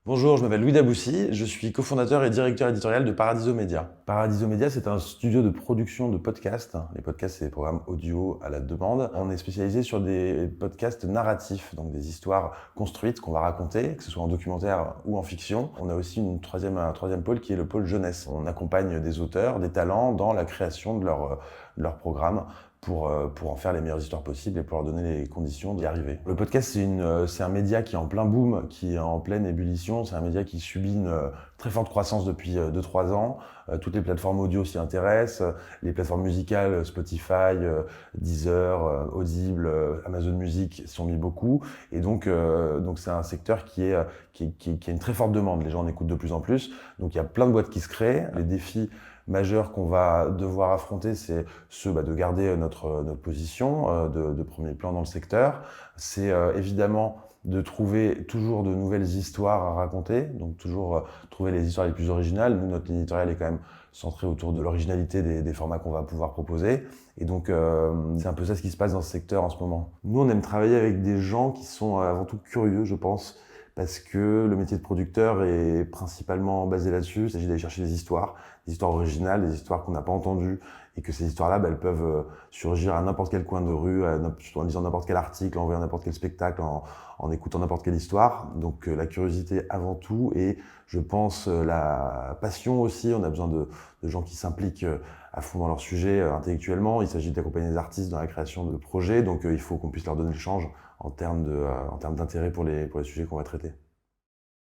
Bonjour, je m'appelle Louis Daboussi, je suis cofondateur et directeur éditorial de Paradiso Média. Paradiso Média, c'est un studio de production de podcasts. Les podcasts, c'est des programmes audio à la demande. On est spécialisé sur des podcasts narratifs, donc des histoires construites qu'on va raconter, que ce soit en documentaire ou en fiction. On a aussi un troisième pôle qui est le pôle jeunesse. On accompagne des auteurs, des talents dans la création de leur programme pour en faire les meilleures histoires possibles et pour leur donner les conditions d'y arriver. Le podcast, c'est un média qui est en plein boom, qui est en pleine ébullition. C'est un média qui subit une très forte croissance depuis 2-3 ans. Toutes les plateformes audio s'y intéressent. Les plateformes musicales, Spotify, Deezer, Audible, Amazon Music sont mis beaucoup. Et donc c'est un secteur qui a une très forte demande. Les gens en écoutent de plus en plus. Donc il y a plein de boîtes qui se créent. Les défis majeurs qu'on va devoir affronter, c'est ceux de garder notre position de premier plan dans le secteur. C'est évidemment de trouver toujours de nouvelles histoires à raconter, donc toujours trouver les histoires les plus originales. Nous, notre ligne éditoriale est quand même centrée autour de l'originalité des formats qu'on va pouvoir proposer. Et donc, c'est un peu ça ce qui se passe dans ce secteur en ce moment. Nous, on aime travailler avec des gens qui sont avant tout curieux, je pense, parce que le métier de producteur est principalement basé là-dessus. Il s'agit d'aller chercher des histoires originales, des histoires qu'on n'a pas entendues, et que ces histoires-là, elles peuvent surgir à n'importe quel coin de rue, en lisant n'importe quel article, en voyant n'importe quel spectacle, en écoutant n'importe quelle histoire. Donc la curiosité avant tout, et je pense la passion aussi. On a besoin de gens qui s'impliquent à fond dans leur sujet intellectuellement. Il s'agit d'accompagner les artistes dans la création de projets, donc il faut qu'on puisse leur donner le change en termes d'intérêt pour les sujets qu'on va traiter.